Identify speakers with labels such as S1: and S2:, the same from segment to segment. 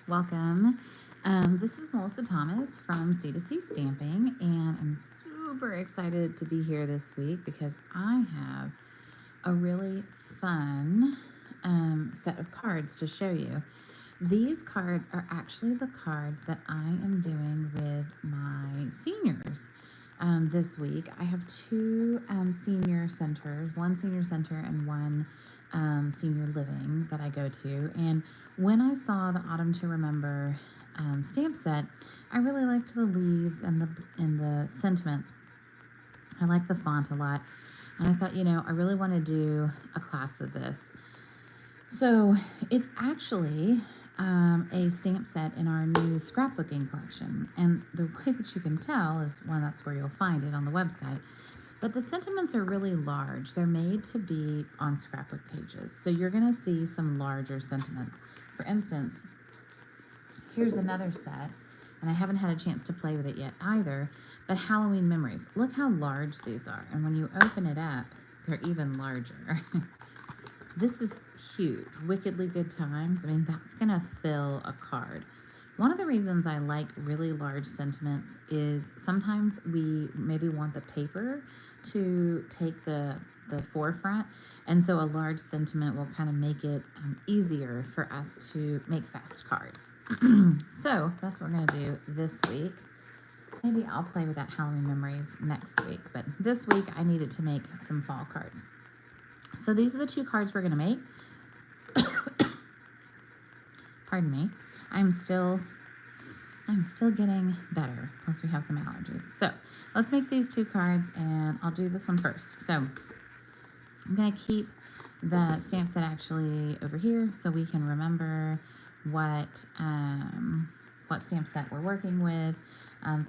S1: welcome. This is Melissa Thomas from C2C Stamping, and I'm super excited to be here this week because I have a really fun set of cards to show you. These cards are actually the cards that I am doing with my seniors this week. I have two senior centers, one senior center and one senior living that I go to. And when I saw the Autumn to Remember stamp set, I really liked the leaves and the sentiments. I like the font a lot. And I thought, I really want to do a class with this. So it's actually a stamp set in our new scrapbooking collection. And the way that you can tell is, one, that's where you'll find it on the website. But the sentiments are really large. They're made to be on scrapbook pages. So you're going to see some larger sentiments. For instance, here's another set. And I haven't had a chance to play with it yet either. But Halloween Memories. Look how large these are. And when you open it up, they're even larger. This is huge. Wickedly Good Times. I mean, that's going to fill a card. One of the reasons I like really large sentiments is sometimes we maybe want the paper to take the forefront. And so a large sentiment will kind of make it easier for us to make fast cards. So that's what we're going to do this week. Maybe I'll play with that Halloween Memories next week. But this week I needed to make some fall cards. So these are the two cards we're going to make. Pardon me. I'm still getting better. Plus we have some allergies. So let's make these two cards, and I'll do this one first. So I'm going to keep the stamp set actually over here so we can remember what stamp set we're working with.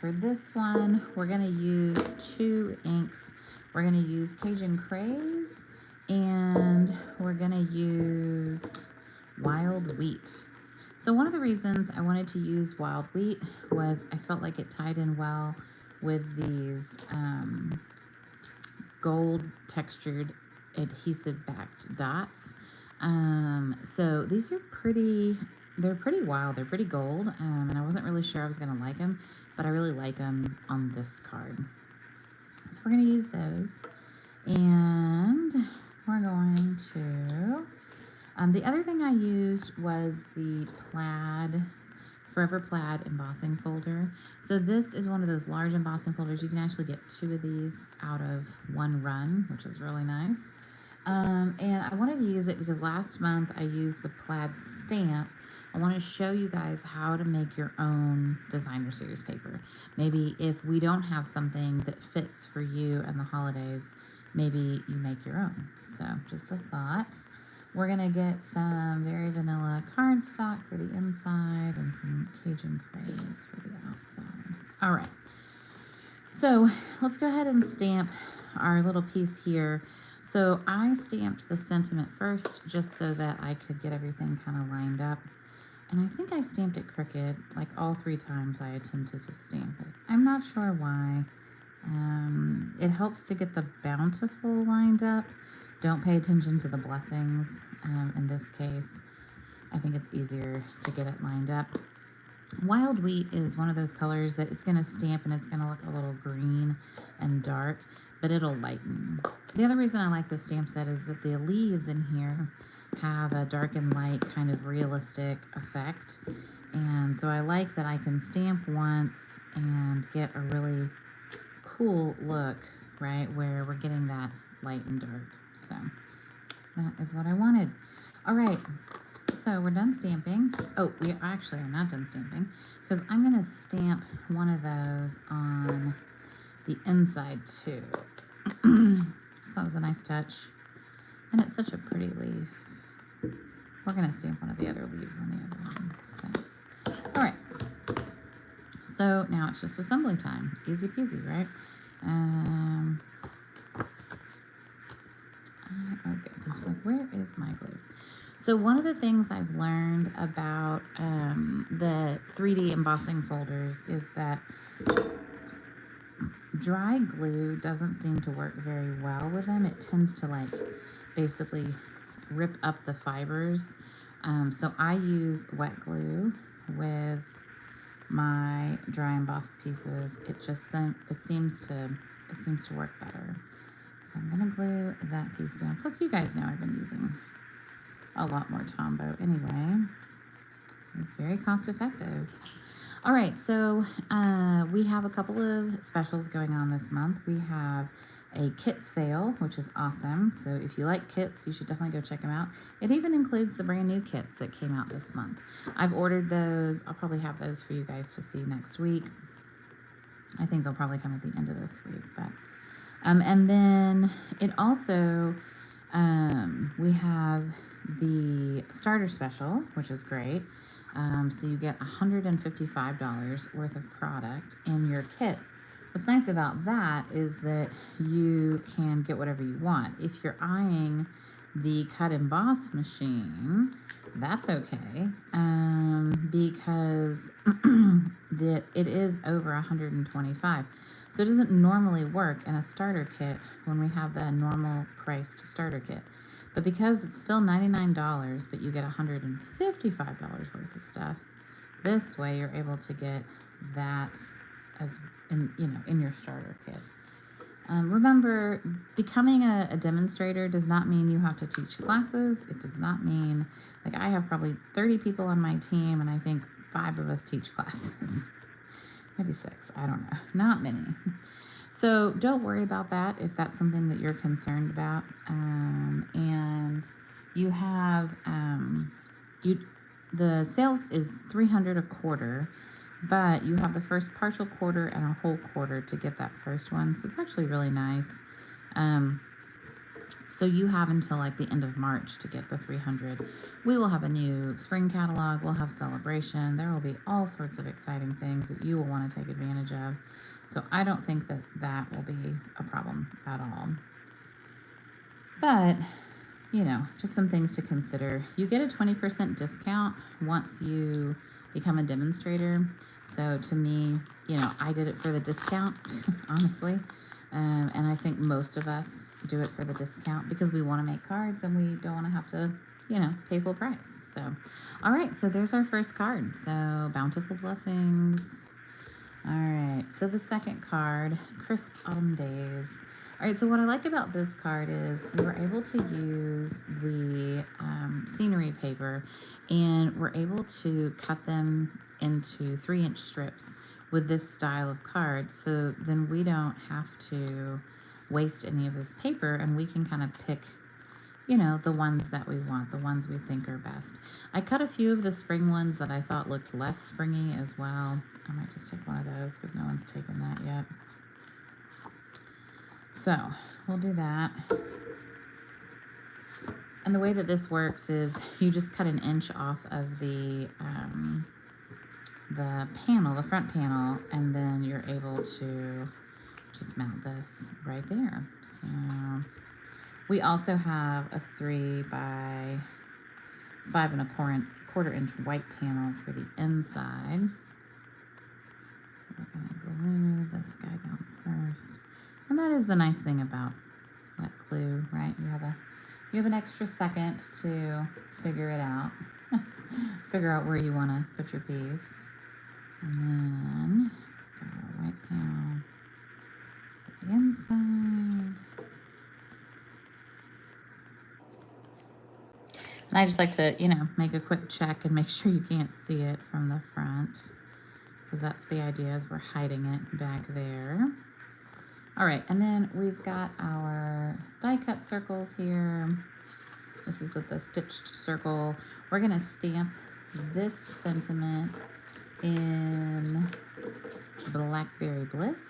S1: For this one, we're going to use two inks. We're going to use Cajun Craze, and we're going to use Wild Wheat. So one of the reasons I wanted to use Wild Wheat was I felt like it tied in well with these gold textured adhesive backed dots. So these are they're pretty wild, they're pretty gold, and I wasn't really sure I was going to like them, but I really like them on this card. So we're going to use those, and we're going to, the other thing I used was the Forever Plaid embossing folder. So this is one of those large embossing folders. You can actually get two of these out of one run, which is really nice. And I wanted to use it because last month I used the plaid stamp. I want to show you guys how to make your own designer series paper. Maybe if we don't have something that fits for you and the holidays, maybe you make your own. So just a thought. We're going to get some very vanilla cardstock for the inside and some Cajun Craze for the outside. All right. So let's go ahead and stamp our little piece here. So I stamped the sentiment first just so that I could get everything kind of lined up. And I think I stamped it crooked, like all 3 times I attempted to stamp it. I'm not sure why. It helps to get the Bountiful lined up. Don't pay attention to the blessings. In this case, I think it's easier to get it lined up. Wild Wheat is one of those colors that it's going to stamp and it's going to look a little green and dark, but it'll lighten. The other reason I like this stamp set is that the leaves in here have a dark and light kind of realistic effect. And so I like that I can stamp once and get a really cool look, right, where we're getting that light and dark. So that is what I wanted. All right, so we're done stamping. Oh, we actually are not done stamping because I'm going to stamp one of those on the inside too. So that was a nice touch. And it's such a pretty leaf. We're going to stamp one of the other leaves on the other one. So, all right. So now it's just assembly time. Easy peasy, right? Okay, I was like, where is my glue? So one of the things I've learned about the 3D embossing folders is that dry glue doesn't seem to work very well with them. It tends to like basically rip up the fibers. So I use wet glue with my dry embossed pieces, it seems to work better. So I'm gonna glue that piece down. Plus, you guys know I've been using a lot more Tombow anyway. It's very cost effective. All right, so we have a couple of specials going on this month. We have a kit sale, which is awesome. So if you like kits, you should definitely go check them out. It even includes the brand new kits that came out this month. I've ordered those. I'll probably have those for you guys to see next week. I think they'll probably come at the end of this week. But and then it also, we have the starter special, which is great. So you get $155 worth of product in your kit. What's nice about that is that you can get whatever you want. If you're eyeing the cut emboss machine, that's okay, because it is over $125. So it doesn't normally work in a starter kit when we have the normal priced starter kit. But because it's still $99, but you get $155 worth of stuff, this way you're able to get that as in your starter kit. Remember, becoming a demonstrator does not mean you have to teach classes. It does not mean, like, I have probably 30 people on my team, and I think 5 of us teach classes. Maybe 6, I don't know, not many. So don't worry about that if that's something that you're concerned about. And you have, the sales is $300 a quarter, but you have the first partial quarter and a whole quarter to get that first one. So it's actually really nice. So you have until like the end of March to get the 300. We will have a new spring catalog. We'll have celebration. There will be all sorts of exciting things that you will want to take advantage of. So I don't think that that will be a problem at all. But, just some things to consider. You get a 20% discount once you become a demonstrator. So to me, I did it for the discount, honestly. And I think most of us do it for the discount because we want to make cards and we don't want to have to, pay full price. So, all right, so there's our first card. So, Bountiful Blessings. All right, so the second card, Crisp Autumn Days. All right, so what I like about this card is we're able to use the scenery paper, and we're able to cut them into 3-inch strips with this style of card. So then we don't have to waste any of this paper, and we can kind of pick, the ones that we want, the ones we think are best. I cut a few of the spring ones that I thought looked less springy as well. I might just take one of those because no one's taken that yet. So we'll do that. And the way that this works is you just cut 1 inch off of the panel, the front panel, and then you're able to just mount this right there. So we also have a 3 by 5 1/4 inch white panel for the inside. So we're gonna glue this guy down first. And that is the nice thing about wet glue, right? You have an extra second to figure it out. Figure out where you want to put your piece. And then got our white panel for the inside. And I just like to, make a quick check and make sure you can't see it from the front, because that's the idea, is we're hiding it back there. All right, and then we've got our die cut circles here. This is with the stitched circle. We're gonna stamp this sentiment in Blackberry Bliss.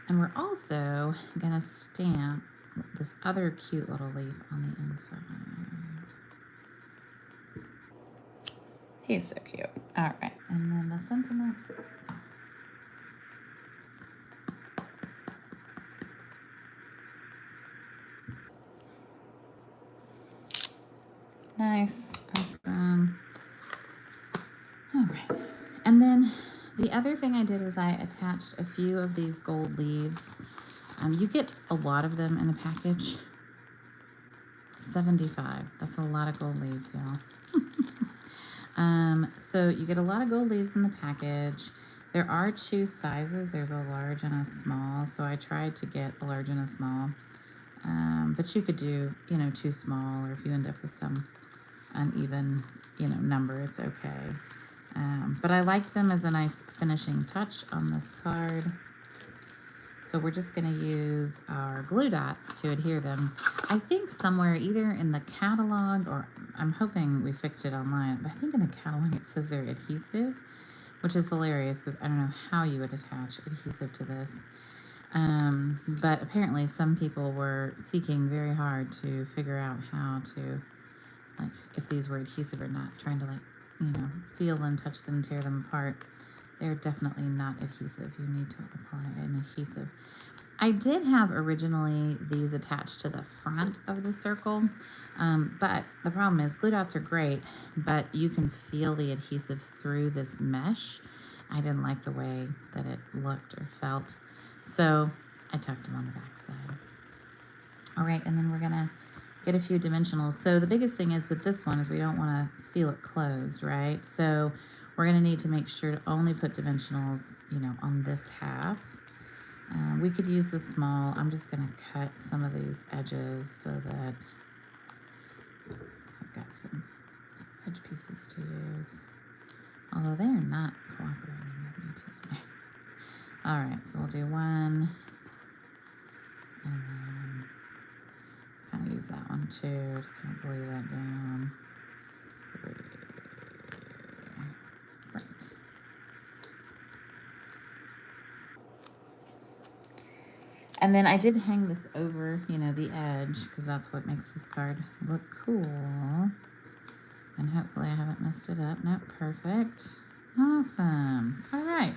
S1: And we're also gonna stamp this other cute little leaf on the inside. He's so cute. All right, and then the sentiment. Nice, awesome. All right, and then the other thing I did was I attached a few of these gold leaves. You get a lot of them in a package. 75, that's a lot of gold leaves, y'all. So you get a lot of gold leaves in the package. There are two sizes. There's a large and a small. So I tried to get a large and a small. But you could do, two small, or if you end up with some uneven, number, it's okay. But I liked them as a nice finishing touch on this card. So we're just going to use our glue dots to adhere them. I think somewhere either in the catalog, or I'm hoping we fixed it online, but I think in the catalog it says they're adhesive, which is hilarious because I don't know how you would attach adhesive to this. But apparently some people were seeking very hard to figure out how to, like, if these were adhesive or not, trying to, like, feel them, touch them, tear them apart. They're definitely not adhesive. You need to apply an adhesive. I did have originally these attached to the front of the circle, but the problem is glue dots are great, but you can feel the adhesive through this mesh. I didn't like the way that it looked or felt, so I tucked them on the back side. All right, and then we're gonna get a few dimensionals. So the biggest thing is with this one is we don't want to seal it closed, right? So we're going to need to make sure to only put dimensionals, on this half. We could use the small. I'm just going to cut some of these edges so that I've got some edge pieces to use. Although they are not cooperating with me today. All right, so we'll do one. And then kind of use that one too to kind of glue that down. 3. Great. And then I did hang this over, the edge, because that's what makes this card look cool. And hopefully I haven't messed it up. Nope, perfect. Awesome. All right.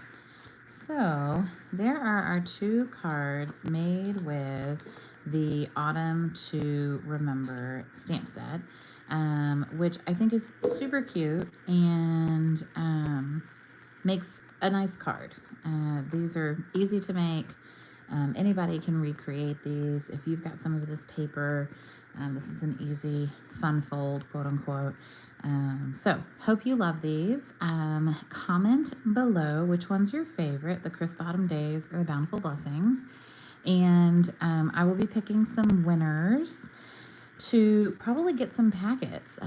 S1: So there are our 2 cards made with the Autumn to Remember stamp set, which I think is super cute and makes a nice card. These are easy to make. Anybody can recreate these. If you've got some of this paper, this is an easy, fun fold, quote unquote. So hope you love these. Comment below which one's your favorite, the Crisp Autumn Days or the Bountiful Blessings. And I will be picking some winners to probably get some packets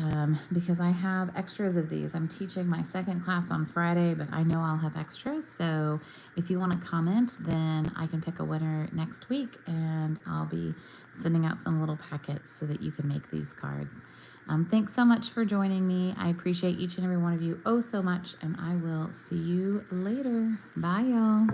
S1: because I have extras of these. I'm teaching my second class on Friday, but I know I'll have extras. So if you want to comment, then I can pick a winner next week and I'll be sending out some little packets so that you can make these cards. Thanks so much for joining me. I appreciate each and every one of you oh so much, and I will see you later. Bye, y'all.